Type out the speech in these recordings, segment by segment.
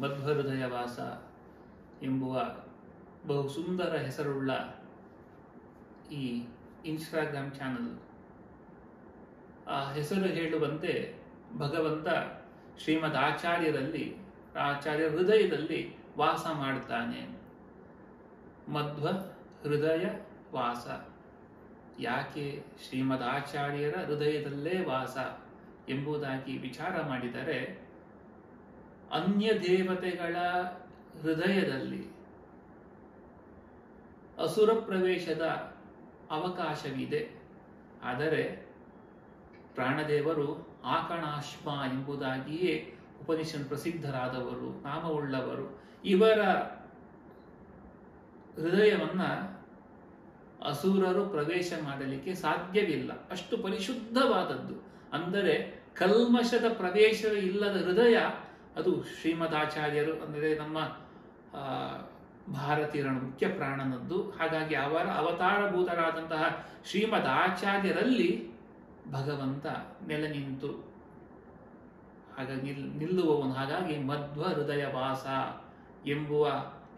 ಮಧ್ವಹೃದಯವಾಸ ಎಂಬುವ ಬಹು ಸುಂದರ ಹೆಸರುಳ್ಳ ಈ ಇನ್ಸ್ಟಾಗ್ರಾಮ್ ಚಾನಲ್, ಆ ಹೆಸರು ಹೇಳುವಂತೆ ಭಗವಂತ ಶ್ರೀಮದ್ ಆಚಾರ್ಯ ಹೃದಯದಲ್ಲಿ ವಾಸ ಮಾಡ್ತಾನೆ. ಮಧ್ವ ಹೃದಯ ವಾಸ. ಯಾಕೆ ಶ್ರೀಮದ್ ಆಚಾರ್ಯರ ಹೃದಯದಲ್ಲೇ ವಾಸ ಎಂಬುದಾಗಿ ವಿಚಾರ ಮಾಡಿದರೆ, ಅನ್ಯ ದೇವತೆಗಳ ಹೃದಯದಲ್ಲಿ ಅಸುರ ಪ್ರವೇಶದ ಅವಕಾಶವಿದೆ. ಆದರೆ ಪ್ರಾಣದೇವರು ಆಕಣಾಶ್ಮ ಎಂಬುದಾಗಿಯೇ ಉಪನಿಷತ್ ಪ್ರಸಿದ್ಧರಾದವರು, ನಾಮವುಳ್ಳವರು. ಇವರ ಹೃದಯವನ್ನ ಅಸುರರು ಪ್ರವೇಶ ಮಾಡಲಿಕ್ಕೆ ಸಾಧ್ಯವಿಲ್ಲ. ಅಷ್ಟು ಪರಿಶುದ್ಧವಾದದ್ದು. ಅಂದರೆ ಕಲ್ಮಶದ ಪ್ರವೇಶ ಇಲ್ಲದ ಹೃದಯ ಅದು ಶ್ರೀಮದಾಚಾರ್ಯರು, ಅಂದರೆ ನಮ್ಮ ಭಾರತೀಯರ ಮುಖ್ಯ ಪ್ರಾಣನದ್ದು. ಹಾಗಾಗಿ ಅವರ ಅವತಾರಭೂತರಾದಂತಹ ಶ್ರೀಮದ್ ಆಚಾರ್ಯರಲ್ಲಿ ಭಗವಂತ ನೆಲೆ ನಿಂತು ಹಾಗಾಗಿ ನಿಲ್ಲುವವನು. ಹಾಗಾಗಿ ಮಧ್ವ ಹೃದಯ ವಾಸ ಎಂಬುವ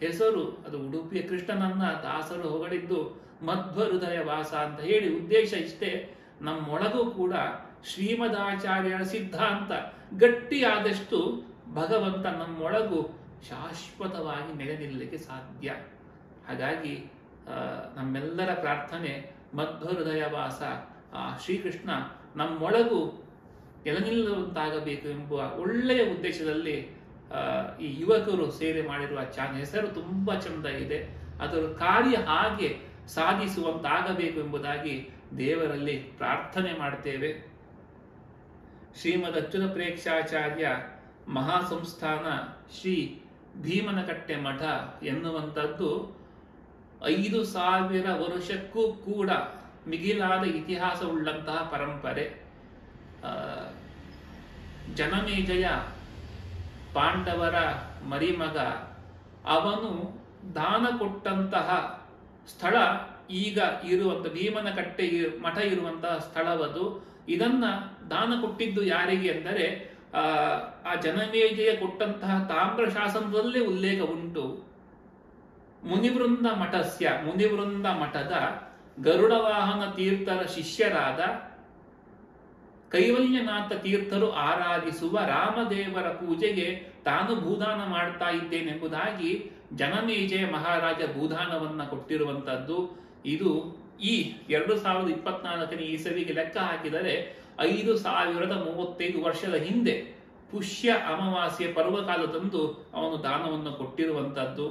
ಹೆಸರು, ಅದು ಉಡುಪಿಯ ಕೃಷ್ಣನನ್ನ ದಾಸರು ಹೊಗಳಿದ್ದು ಮಧ್ವ ಹೃದಯ ವಾಸ ಅಂತ ಹೇಳಿ. ಉದ್ದೇಶ ಇಷ್ಟೇ, ನಮ್ಮೊಳಗೂ ಕೂಡ ಶ್ರೀಮದಾಚಾರ್ಯರ ಸಿದ್ಧಾಂತ ಗಟ್ಟಿಯಾದಷ್ಟು ಭಗವಂತ ನಮ್ಮೊಳಗೂ ಶಾಶ್ವತವಾಗಿ ನೆಲೆ ನಿಲ್ಲಲಿಕ್ಕೆ ಸಾಧ್ಯ. ಹಾಗಾಗಿ ನಮ್ಮೆಲ್ಲರ ಪ್ರಾರ್ಥನೆ ಮಧ್ವ ಹೃದಯ ವಾಸ, ಶ್ರೀಕೃಷ್ಣ ನಮ್ಮೊಳಗೂ ನೆಲೆ ನಿಲ್ಲುವಂತಾಗಬೇಕು ಎಂಬುವ ಒಳ್ಳೆಯ ಉದ್ದೇಶದಲ್ಲಿ ಈ ಯುವಕರು ಸೇವೆ ಮಾಡಿರುವ ಹೆಸರು ತುಂಬಾ ಚಂದ ಇದೆ. ಅದರ ಕಾರ್ಯ ಹಾಗೆ ಸಾಧಿಸುವಂತಾಗಬೇಕು ಎಂಬುದಾಗಿ ದೇವರಲ್ಲಿ ಪ್ರಾರ್ಥನೆ ಮಾಡ್ತೇವೆ. ಶ್ರೀಮದ್ ಅಚ್ಯುತ ಪ್ರೇಕ್ಷಾಚಾರ್ಯ ಮಹಾಸಂಸ್ಥಾನ ಶ್ರೀ ಭೀಮನಕಟ್ಟೆ ಮಠ ಎನ್ನುವಂಥದ್ದು 5,000 ವರ್ಷಕ್ಕೂ ಕೂಡ ಮಿಗಿಲಾದ ಇತಿಹಾಸವುಳ್ಳಂತಹ ಪರಂಪರೆ. ಜನಮೇಜಯ ಪಾಂಡವರ ಮರಿಮಗ, ಅವನು ದಾನ ಕೊಟ್ಟಂತಹ ಸ್ಥಳ ಈಗ ಇರುವಂತ ಭೀಮನಕಟ್ಟೆ ಮಠ ಇರುವಂತಹ ಸ್ಥಳವದು. ಇದನ್ನ ದಾನ ಕೊಟ್ಟಿದ್ದು ಯಾರಿಗೆ ಅಂದರೆ ಆ ಜನಮೇಜಯ ಕೊಟ್ಟಂತಹ ತಾಮ್ರ ಶಾಸನದಲ್ಲೇ ಉಲ್ಲೇಖ ಉಂಟು. ಮುನಿವೃಂದ ಮಠದ ಗರುಡವಾಹನ ತೀರ್ಥರ ಶಿಷ್ಯರಾದ ಕೈವಲ್ಯನಾಥ ತೀರ್ಥರು ಆರಾಧಿಸುವ ರಾಮದೇವರ ಪೂಜೆಗೆ ತಾನು ಭೂದಾನ ಮಾಡ್ತಾ ಇದ್ದೇನೆಂಬುದಾಗಿ ಜನಮೇಜಯ ಮಹಾರಾಜ ಭೂದಾನವನ್ನ ಕೊಟ್ಟಿರುವಂತದ್ದು. ಇದು ಈ 2024 ಇಸವಿಗೆ ಲೆಕ್ಕ ಹಾಕಿದರೆ 5,035 ವರ್ಷದ ಹಿಂದೆ ಪುಷ್ಯ ಅಮಾವಾಸ್ಯೆ ಪರ್ವಕಾಲದಂದು ಅವನು ದಾನವನ್ನು ಕೊಟ್ಟಿರುವಂತದ್ದು.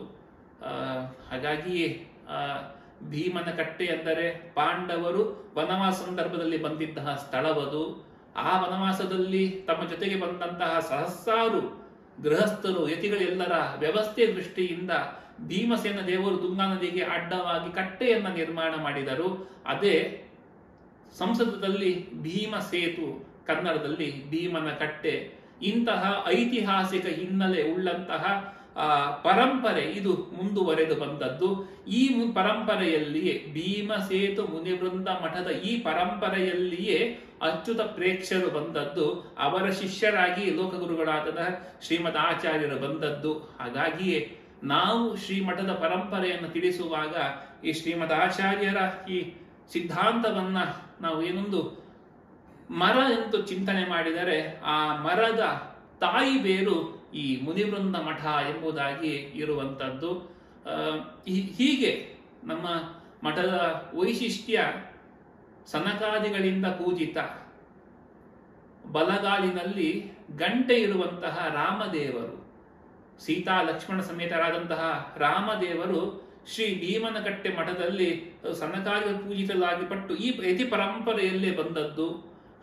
ಹಾಗಾಗಿಯೇ ಭೀಮನಕಟ್ಟೆ ಎಂದರೆ ಪಾಂಡವರು ವನವಾಸ ಸಂದರ್ಭದಲ್ಲಿ ಬಂದಿದ್ದಂತಹ ಸ್ಥಳವದು. ಆ ವನವಾಸದಲ್ಲಿ ತಮ್ಮ ಜೊತೆಗೆ ಬಂದಂತಹ ಸಹಸ್ರಾರು ಗೃಹಸ್ಥರು, ಯತಿಗಳೆಲ್ಲರ ವ್ಯವಸ್ಥೆ ದೃಷ್ಟಿಯಿಂದ ಭೀಮಸೇನ ದೇವರು ತುಂಗಾ ನದಿಗೆ ಅಡ್ಡವಾಗಿ ಕಟ್ಟೆಯನ್ನ ನಿರ್ಮಾಣ ಮಾಡಿದರು. ಅದೇ ಸಂಸ್ಕೃತದಲ್ಲಿ ಭೀಮ ಸೇತು, ಕನ್ನಡದಲ್ಲಿ ಭೀಮನ ಕಟ್ಟೆ. ಇಂತಹ ಐತಿಹಾಸಿಕ ಹಿನ್ನೆಲೆ ಉಳ್ಳಂತಹ ಪರಂಪರೆ ಇದು ಮುಂದುವರೆದು ಬಂದದ್ದು. ಈ ಪರಂಪರೆಯಲ್ಲಿಯೇ ಭೀಮಸೇತು ಮುನಿವೃಂದ ಮಠದ ಈ ಪರಂಪರೆಯಲ್ಲಿಯೇ ಅಚ್ಯುತ ಪ್ರೇಕ್ಷರು ಬಂದದ್ದು. ಅವರ ಶಿಷ್ಯರಾಗಿ ಲೋಕಗುರುಗಳಾದ ಶ್ರೀಮದ್ ಆಚಾರ್ಯರು ಬಂದದ್ದು. ಹಾಗಾಗಿಯೇ ನಾವು ಶ್ರೀಮಠದ ಪರಂಪರೆಯನ್ನು ತಿಳಿಸುವಾಗ ಈ ಶ್ರೀಮದ್ ಆಚಾರ್ಯರ ಈ ಸಿದ್ಧಾಂತವನ್ನ ನಾವು ಏನೊಂದು ಮರ ಎಂದು ಚಿಂತನೆ ಮಾಡಿದರೆ, ಆ ಮರದ ತಾಯಿ ಬೇರು ಈ ಮುನಿವೃಂದ ಮಠ ಎಂಬುದಾಗಿ ಇರುವಂತದ್ದು. ಹೀಗೆ ನಮ್ಮ ಮಠದ ವೈಶಿಷ್ಟ್ಯ, ಸನಕಾದಿಗಳಿಂದ ಪೂಜಿತ ಬಲಗಾಲಿನಲ್ಲಿ ಗಂಟೆ ಇರುವಂತಹ ರಾಮದೇವರು, ಸೀತಾ ಲಕ್ಷ್ಮಣ ಸಮೇತರಾದಂತಹ ರಾಮದೇವರು ಶ್ರೀ ಭೀಮನಕಟ್ಟೆ ಮಠದಲ್ಲಿ ಸನಕಾದಿಗಳು ಪೂಜಿಸಲಾಗಿ ಪಟ್ಟು ಈ ಯತಿ ಪರಂಪರೆಯಲ್ಲೇ ಬಂದದ್ದು.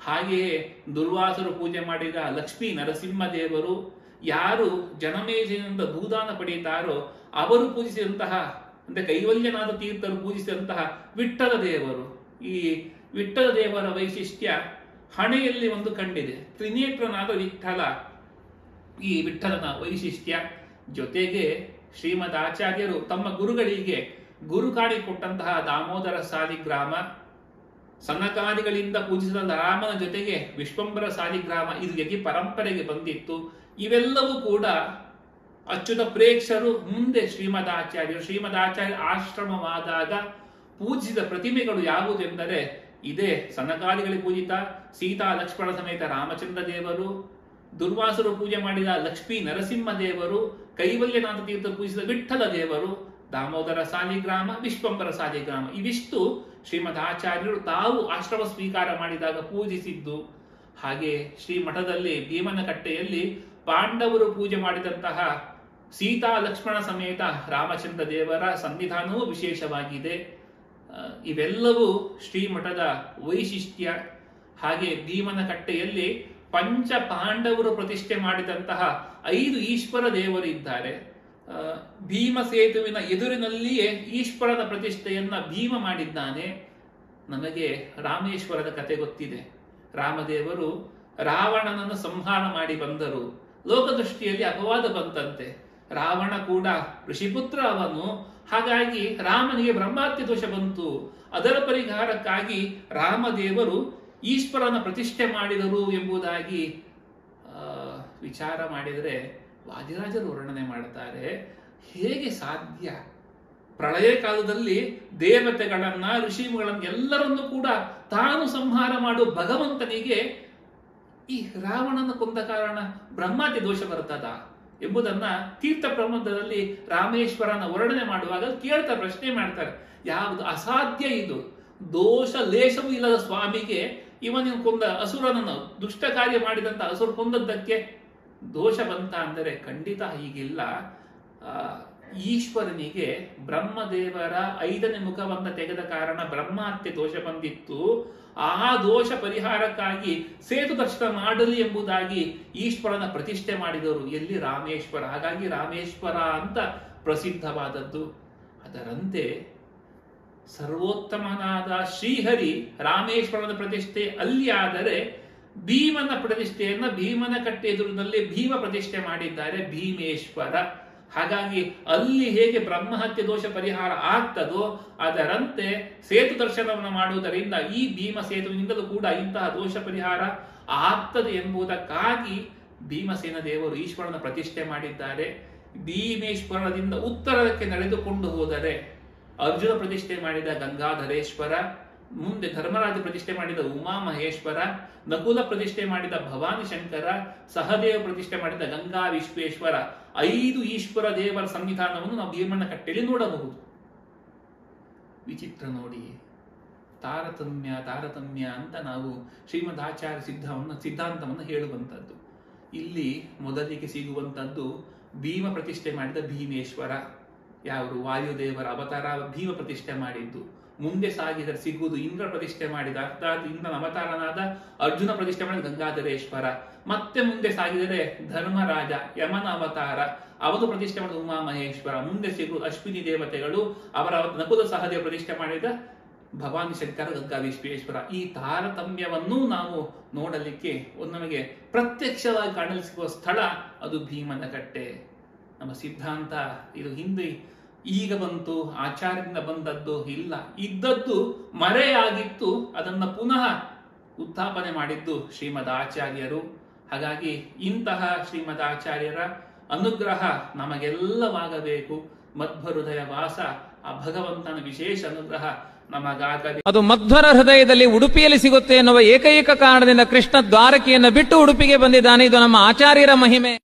ಹಾಗೆಯೇ ದುರ್ವಾಸರು ಪೂಜೆ ಮಾಡಿದ ಲಕ್ಷ್ಮೀ ನರಸಿಂಹದೇವರು, ಯಾರು ಜನಮೇಜಯನಿಂದ ಭೂದಾನ ಪಡೆಯುತ್ತಾರೋ ಅವರು ಪೂಜಿಸಿದಂತಹ, ಅಂದ್ರೆ ಕೈವಲ್ಯನಾದ ತೀರ್ಥರು ಪೂಜಿಸಿದಂತಹ ವಿಠ್ಠಲ ದೇವರು. ಈ ವಿಠ್ಠಲ ದೇವರ ವೈಶಿಷ್ಟ್ಯ ಹಣೆಯಲ್ಲಿ ಒಂದು ಕಂಡಿದೆ, ತ್ರಿನೇತ್ರನಾದ ವಿಠ್ಠಲ. ಈ ವಿಠ್ಠಲನ ವೈಶಿಷ್ಟ್ಯ ಜೊತೆಗೆ ಶ್ರೀಮದ್ ಆಚಾರ್ಯರು ತಮ್ಮ ಗುರುಗಳಿಗೆ ಗುರು ಕಾಣಿಕೊಟ್ಟಂತಹ ದಾಮೋದರ ಸಾಲಿಗ್ರಾಮ, ಸನಕಾದಿಗಳಿಂದ ಪೂಜಿಸಿದ ರಾಮನ ಜೊತೆಗೆ ವಿಶ್ವಂಬರ ಸಾಲಿಗ್ರಾಮ, ಇದು ಯತಿ ಪರಂಪರೆಗೆ ಬಂದಿತ್ತು. ಇವೆಲ್ಲವೂ ಕೂಡ ಅಚ್ಯುತ ಪ್ರೇಕ್ಷರು ಮುಂದೆ ಶ್ರೀಮದಾಚಾರ್ಯ ಆಶ್ರಮವಾದಾಗ ಪೂಜಿಸಿದ ಪ್ರತಿಮೆಗಳು ಯಾವುದೆಂದರೆ ಇದೇ ಸನಕಾದಿಗಳಿಗೆ ಪೂಜಿತ ಸೀತಾ ಲಕ್ಷ್ಮಣ ಸಮೇತ ರಾಮಚಂದ್ರ ದೇವರು, ದುರ್ವಾಸರು ಪೂಜೆ ಮಾಡಿದ ಲಕ್ಷ್ಮೀ ನರಸಿಂಹ ದೇವರು, ಕೈವಲ್ಯನಾಥ ತೀರ್ಥ ಪೂಜಿಸಿದ ವಿಠ್ಠಲ ದೇವರು, ದಾಮೋದರ ಸಾಲಿಗ್ರಾಮ, ವಿಶ್ವಂಬರ ಸಾಲಿಗ್ರಾಮ, ಇವಿಷ್ಟು ಶ್ರೀಮದ್ ಆಚಾರ್ಯರು ತಾವು ಆಶ್ರಮ ಸ್ವೀಕಾರ ಮಾಡಿದಾಗ ಪೂಜಿಸಿದ್ದು. ಹಾಗೆ ಶ್ರೀಮಠದಲ್ಲಿ ಭೀಮನಕಟ್ಟೆಯಲ್ಲಿ ಪಾಂಡವರು ಪೂಜೆ ಮಾಡಿದಂತಹ ಸೀತಾ ಲಕ್ಷ್ಮಣ ಸಮೇತ ರಾಮಚಂದ್ರ ದೇವರ ಸನ್ನಿಧಾನವೂ ವಿಶೇಷವಾಗಿದೆ. ಇವೆಲ್ಲವೂ ಶ್ರೀಮಠದ ವೈಶಿಷ್ಟ್ಯ. ಹಾಗೆ ಭೀಮನಕಟ್ಟೆಯಲ್ಲಿ ಪಂಚ ಪಾಂಡವರು ಪ್ರತಿಷ್ಠೆ ಮಾಡಿದಂತಹ 5 ಈಶ್ವರ ದೇವರು ಇದ್ದಾರೆ. ಭೀಮ ಸೇತುವಿನ ಎದುರಿನಲ್ಲಿಯೇ ಈಶ್ವರನ ಪ್ರತಿಷ್ಠೆಯನ್ನ ಭೀಮ ಮಾಡಿದ್ದಾನೆ. ನಮಗೆ ರಾಮೇಶ್ವರದ ಕತೆ ಗೊತ್ತಿದೆ. ರಾಮದೇವರು ರಾವಣನನ್ನು ಸಂಹಾರ ಮಾಡಿ ಬಂದರು. ಲೋಕದೃಷ್ಟಿಯಲ್ಲಿ ಅಪವಾದ ಬಂತಂತೆ. ರಾವಣ ಕೂಡ ಋಷಿಪುತ್ರ ಅವನು, ಹಾಗಾಗಿ ರಾಮನಿಗೆ ಬ್ರಹ್ಮಾತ್ಯ ದೋಷ ಬಂತು. ಅದರ ಪರಿಹಾರಕ್ಕಾಗಿ ರಾಮದೇವರು ಈಶ್ವರನ ಪ್ರತಿಷ್ಠೆ ಮಾಡಿದರು ಎಂಬುದಾಗಿ ವಿಚಾರ ಮಾಡಿದರೆ ವಾದಿರಾಜರು ವರ್ಣನೆ ಮಾಡುತ್ತಾರೆ. ಹೇಗೆ ಸಾಧ್ಯ? ಪ್ರಳಯ ಕಾಲದಲ್ಲಿ ದೇವತೆಗಳನ್ನ ಋಷಿಗಳನ್ನ ಎಲ್ಲರನ್ನೂ ಕೂಡ ತಾನು ಸಂಹಾರ ಮಾಡುವ ಭಗವಂತನಿಗೆ ಈ ರಾವಣನ ಕೊಂದ ಕಾರಣ ಬ್ರಹ್ಮಾತ್ಯ ದೋಷ ಬರ್ತದ ಎಂಬುದನ್ನ ತೀರ್ಥ ಪ್ರಬಂಧದಲ್ಲಿ ರಾಮೇಶ್ವರನ ವರ್ಣನೆ ಮಾಡುವಾಗ ಕೇಳ್ತಾ ಪ್ರಶ್ನೆ ಮಾಡ್ತಾರೆ. ಯಾವುದು ಅಸಾಧ್ಯ ಇದು? ದೋಷ ಲೇಷವೂ ಇಲ್ಲದ ಸ್ವಾಮಿಗೆ ಇವನಿಗೆ ಕೊಂದ ಅಸುರನನ್ನು ದುಷ್ಟ ಕಾರ್ಯ ಮಾಡಿದಂತ ಅಸುರ ಕೊಂದದ್ದಕ್ಕೆ ದೋಷ ಬಂತ ಅಂದರೆ ಖಂಡಿತ ಹೀಗಿಲ್ಲ. ಈಶ್ವರನಿಗೆ ಬ್ರಹ್ಮದೇವರ 5ನೇ ಮುಖವನ್ನ ತೆಗೆದ ಕಾರಣ ಬ್ರಹ್ಮಹತ್ಯೆ ದೋಷ ಬಂದಿತ್ತು. ಆ ದೋಷ ಪರಿಹಾರಕ್ಕಾಗಿ ಸೇತು ದರ್ಶನ ಮಾಡಲಿ ಎಂಬುದಾಗಿ ಈಶ್ವರನ ಪ್ರತಿಷ್ಠೆ ಮಾಡಿದರು. ಎಲ್ಲಿ? ರಾಮೇಶ್ವರ. ಹಾಗಾಗಿ ರಾಮೇಶ್ವರ ಅಂತ ಪ್ರಸಿದ್ಧವಾದದ್ದು. ಅದರಂತೆ ಸರ್ವೋತ್ತಮನಾದ ಶ್ರೀಹರಿ ರಾಮೇಶ್ವರನ ಪ್ರತಿಷ್ಠೆ ಅಲ್ಲಿ ಆದರೆ, ಭೀಮನ ಪ್ರತಿಷ್ಠೆಯನ್ನ ಭೀಮನಕಟ್ಟೆ ಎದುರಿನಲ್ಲಿ ಭೀಮ ಪ್ರತಿಷ್ಠೆ ಮಾಡಿದ್ದಾರೆ, ಭೀಮೇಶ್ವರ. ಹಾಗಾಗಿ ಅಲ್ಲಿ ಹೇಗೆ ಬ್ರಹ್ಮಹತ್ಯೆ ದೋಷ ಪರಿಹಾರ ಆಗ್ತದೋ ಅದರಂತೆ ಸೇತು ದರ್ಶನವನ್ನು ಮಾಡುವುದರಿಂದ ಈ ಭೀಮ ಸೇತುವಿನಿಂದಲೂ ಕೂಡ ಇಂತಹ ದೋಷ ಪರಿಹಾರ ಆಗ್ತದೆ ಎಂಬುದಕ್ಕಾಗಿ ಭೀಮಸೇನ ದೇವರು ಈಶ್ವರನ ಪ್ರತಿಷ್ಠೆ ಮಾಡಿದ್ದಾರೆ. ಭೀಮೇಶ್ವರದಿಂದ ಉತ್ತರಕ್ಕೆ ನಡೆದುಕೊಂಡು ಹೋದರೆ ಅರ್ಜುನ ಪ್ರತಿಷ್ಠೆ ಮಾಡಿದ ಗಂಗಾಧರೇಶ್ವರ, ಮುಂದೆ ಧರ್ಮರಾಜ ಪ್ರತಿಷ್ಠೆ ಮಾಡಿದ ಉಮಾ ಮಹೇಶ್ವರ, ನಕುಲ ಪ್ರತಿಷ್ಠೆ ಮಾಡಿದ ಭವಾನಿ ಶಂಕರ, ಸಹದೇವ ಪ್ರತಿಷ್ಠೆ ಮಾಡಿದ ಗಂಗಾ ವಿಶ್ವೇಶ್ವರ, 5 ಈಶ್ವರ ದೇವರ ಸಂವಿಧಾನವನ್ನು ನಾವು ಭೀಮನಕಟ್ಟೆಯಲ್ಲಿ ನೋಡಬಹುದು. ವಿಚಿತ್ರ ನೋಡಿ, ತಾರತಮ್ಯ ಅಂತ ನಾವು ಶ್ರೀಮದ್ ಆಚಾರ್ಯ ಸಿದ್ಧಾಂತವನ್ನು ಹೇಳುವಂಥದ್ದು. ಇಲ್ಲಿ ಮೊದಲಿಗೆ ಸಿಗುವಂಥದ್ದು ಭೀಮ ಪ್ರತಿಷ್ಠೆ ಮಾಡಿದ ಭೀಮೇಶ್ವರ, ಯಾರು ವಾಯುದೇವರ ಅವತಾರ ಭೀಮ ಪ್ರತಿಷ್ಠೆ ಮಾಡಿದ್ದು. ಮುಂದೆ ಸಾಗಿದರೆ ಸಿಗುವುದು ಇಂದ್ರ ಪ್ರತಿಷ್ಠೆ ಮಾಡಿದ, ಅರ್ಥಾತ್ ಇಂದ್ರನ ಅವತಾರನಾದ ಅರ್ಜುನ ಪ್ರತಿಷ್ಠೆ ಮಾಡಿದ ಗಂಗಾಧರೇಶ್ವರ. ಮತ್ತೆ ಮುಂದೆ ಸಾಗಿದರೆ ಧರ್ಮರಾಜ ಯಮನ ಅವತಾರ, ಅವನು ಪ್ರತಿಷ್ಠೆ ಮಾಡಿದ ಉಮಾ ಮಹೇಶ್ವರ. ಮುಂದೆ ಸಿಗುವುದು ಅಶ್ವಿನಿ ದೇವತೆಗಳು, ಅವರ ನಕುಲ ಸಹದೇವ ಪ್ರತಿಷ್ಠೆ ಮಾಡಿದ ಭವಾನಿ ಶಂಕರ, ಗಂಗಾ ವಿಶ್ವೇಶ್ವರ. ಈ ತಾರತಮ್ಯವನ್ನು ನಾವು ನೋಡಲಿಕ್ಕೆ ನಮಗೆ ಪ್ರತ್ಯಕ್ಷವಾಗಿ ಕಾಣಲು ಸಿಗುವ ಸ್ಥಳ ಅದು ಭೀಮನಕಟ್ಟೆ. ನಮ್ಮ ಸಿದ್ಧಾಂತ ಇದು ಹಿಂದೆ ಈಗ ಬಂತು, ಆಚಾರ್ಯದಿಂದ ಬಂದದ್ದು ಇಲ್ಲ, ಇದ್ದದ್ದು ಮರೆಯಾಗಿತ್ತು, ಅದನ್ನ ಪುನಃ ಉತ್ಥಾಪನೆ ಮಾಡಿದ್ದು ಶ್ರೀಮದ್ ಆಚಾರ್ಯರು. ಹಾಗಾಗಿ ಇಂತಹ ಶ್ರೀಮದ್ ಆಚಾರ್ಯರ ಅನುಗ್ರಹ ನಮಗೆಲ್ಲವಾಗಬೇಕು. ಮಧ್ವಹೃದಯ ವಾಸ ಆ ಭಗವಂತನ ವಿಶೇಷ ಅನುಗ್ರಹ ನಮಗಾಗಬೇಕು. ಅದು ಮಧ್ವರ ಹೃದಯದಲ್ಲಿ ಉಡುಪಿಯಲ್ಲಿ ಸಿಗುತ್ತೆ ಎನ್ನುವ ಏಕೈಕ ಕಾರಣದಿಂದ ಕೃಷ್ಣ ದ್ವಾರಕೆಯನ್ನು ಬಿಟ್ಟು ಉಡುಪಿಗೆ ಬಂದಿದ್ದಾನೆ. ಇದು ನಮ್ಮ ಆಚಾರ್ಯರ ಮಹಿಮೆ.